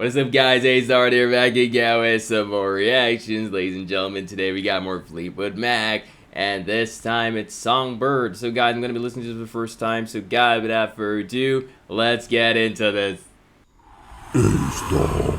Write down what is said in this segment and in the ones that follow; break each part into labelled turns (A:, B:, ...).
A: What is up, guys? A-Star here, back again with some more reactions. Ladies and gentlemen, today we got more Fleetwood Mac, and this time it's Songbird. So guys, I'm going to be listening to this for the first time, so guys, without further ado, let's get into this.
B: A-Star.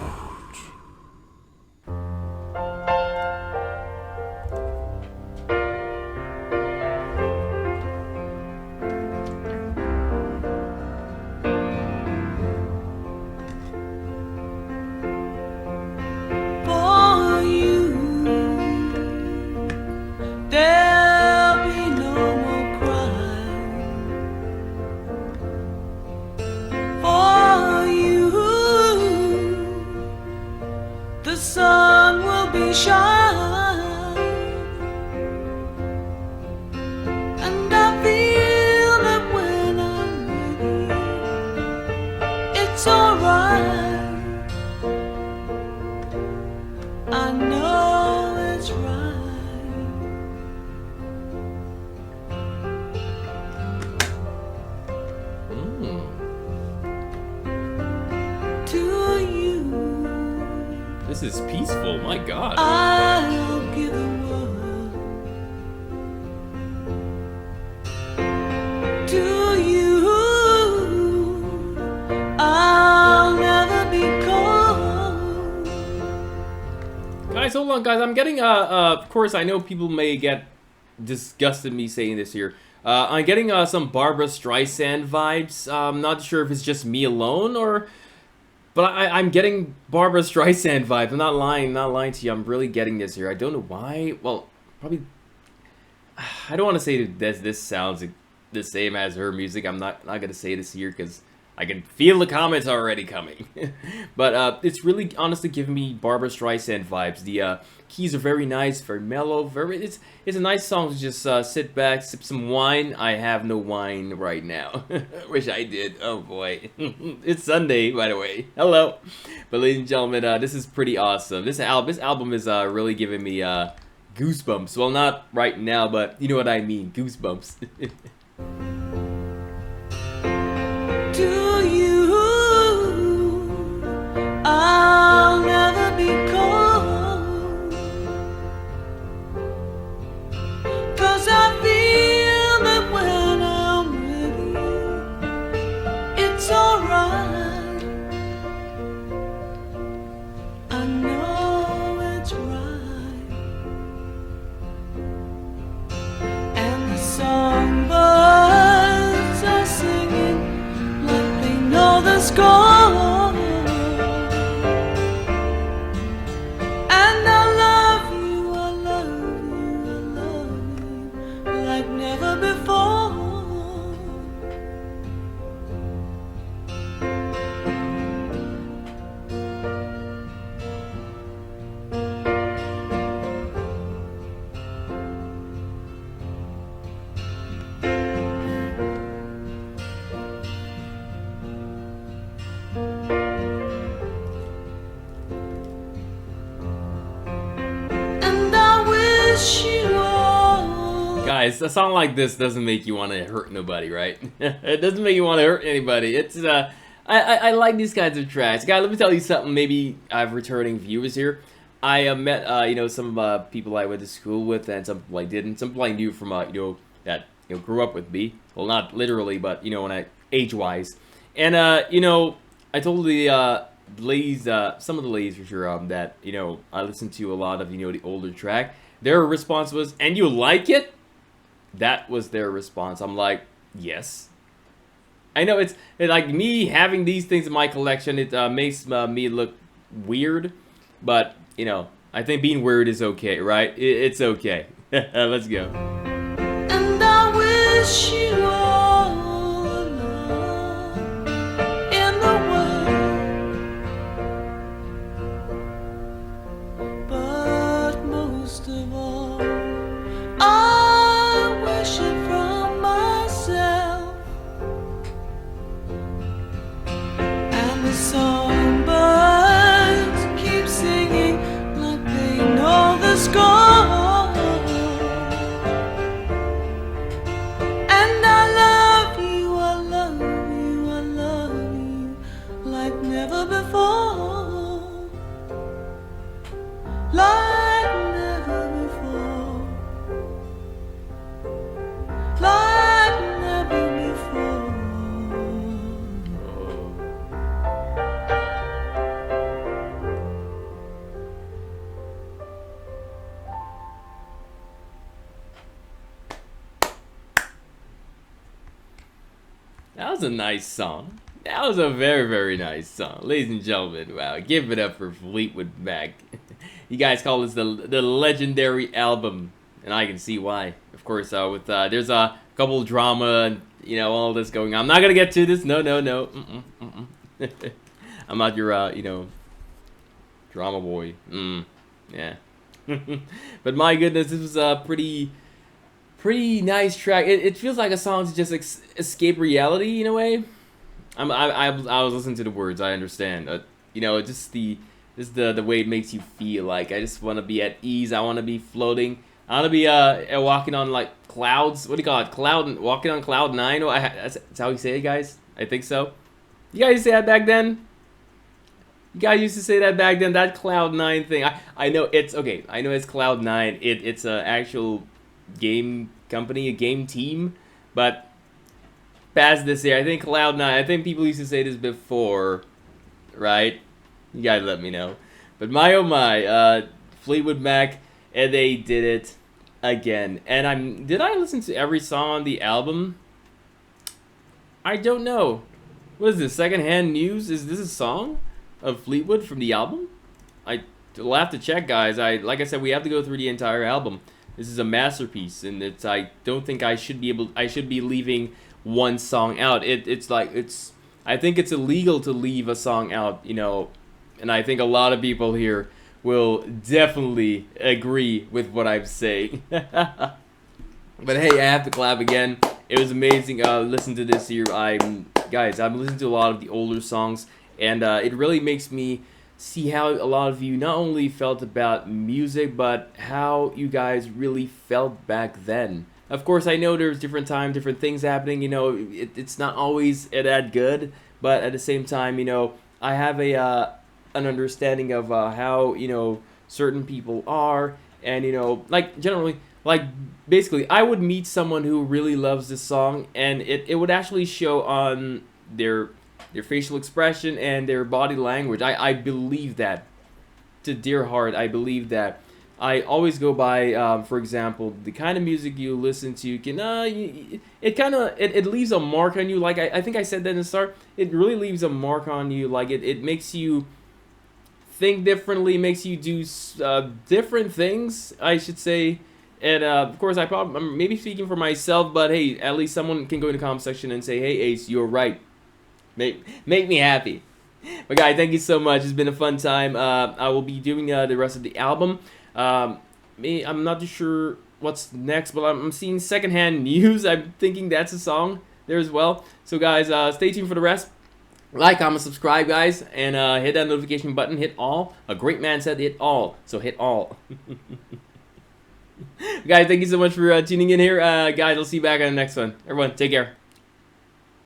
C: The sun will be shining, and I feel that when I'm with you, it's alright. I know it's right. To you,
A: This is peaceful, my god.
C: I'll give the world. To you, I'll never be cold.
A: Guys, hold on, guys. I'm getting, of course, I know people may get disgusted me saying this here. I'm getting, some Barbara Streisand vibes. I'm not sure if it's just me alone, or... But I'm getting Barbara Streisand vibes. I'm not lying to you. I'm really getting this here. I don't know why. Well, probably... I don't want to say that this sounds the same as her music. I'm not going to say this here because I can feel the comments already coming. But it's really honestly giving me Barbara Streisand vibes. The keys are very nice, very mellow. It's a nice song to just sit back, sip some wine. I have no wine right now. Wish I did. Oh boy. It's Sunday, by the way. Hello. But ladies and gentlemen, this is pretty awesome. This album is really giving me goosebumps. Well, not right now, but you know what I mean. Goosebumps.
C: To you, I'll never be cold, 'cause I feel that when I'm with you, it's alright. I know it's right. And the songbirds are singing like they know the score. And I love you, I love you, I love you like never before. And I wish you all.
A: Guys, a song like this doesn't make you want to hurt nobody, right? It doesn't make you want to hurt anybody. It's I like these kinds of tracks. Guys, let me tell you something. Maybe I have returning viewers here. I met you know, some people I went to school with, and some people I didn't. Some people I knew from you know, that grew up with me. Well, not literally, but you know, when I age-wise. And you know, I told the ladies, some of the ladies for sure, that you know, I listened to a lot of, you know, the older track. Their response was, "And you like it?" That was their response. I'm like, yes. I know it's like me having these things in my collection. It makes me look weird, but you know, I think being weird is okay, right? It's okay. Let's go.
C: And I wish you all love in the world, but most of all, I wish it from myself. And the songbirds keep singing like they know the score.
A: That was a nice song. That was a very, very nice song. Ladies and gentlemen, wow, give it up for Fleetwood Mac. You guys call this the legendary album, and I can see why. Of course, with there's a couple drama and, you know, all this going on. I'm not going to get to this. No, no, no. I'm not your, you know, drama boy. Yeah. But my goodness, this was a pretty nice track. It feels like a song to just escape reality in a way. I was listening to the words. I understand. You know, just the way it makes you feel. Like, I just want to be at ease. I want to be floating. I want to be walking on like clouds. What do you call it? Walking on cloud 9. That's how you say it, guys. I think so. You guys used to say that back then. You guys used to say that back then. That cloud 9 thing. I know it's okay. I know it's cloud 9. It's an actual game company, a game team, but past this year, I think cloud 9. I think people used to say this before, right? You guys let me know. But my oh my, Fleetwood Mac, and they did it again. And did I listen to every song on the album? I don't know. What is this, secondhand news? Is this a song of Fleetwood from the album? I'll have to check, guys. Like I said, we have to go through the entire album. This is a masterpiece, and I don't think I should be leaving one song out. I think it's illegal to leave a song out, you know, and I think a lot of people here will definitely agree with what I'm saying. But hey, I have to clap again. It was amazing. Listen to this here. Guys, I'm listening to a lot of the older songs, and it really makes me see how a lot of you not only felt about music, but how you guys really felt back then. Of course, I know there's different times, different things happening. You know, it's not always that good, but at the same time, you know, I have an understanding of how, you know, certain people are, and, you know, like generally, like basically, I would meet someone who really loves this song, and it would actually show on their facial expression and their body language. I believe that. To dear heart, I believe that. I always go by, for example, the kind of music you listen to can, it leaves a mark on you. Like, I think I said that in the start. It really leaves a mark on you. Like, it makes you think differently, makes you do different things, I should say. And, of course, I'm maybe speaking for myself, but hey, at least someone can go in the comment section and say, hey, Ace, you're right. Make me happy. But guys, thank you so much. It's been a fun time. I will be doing the rest of the album. I'm not too sure what's next, but I'm seeing secondhand news. I'm thinking that's a song there as well. So guys, stay tuned for the rest. Like, comment, subscribe, guys, and hit that notification button. Hit all. A great man said hit all, so hit all. Guys, thank you so much for tuning in here. Guys, I'll see you back on the next one. Everyone, take care.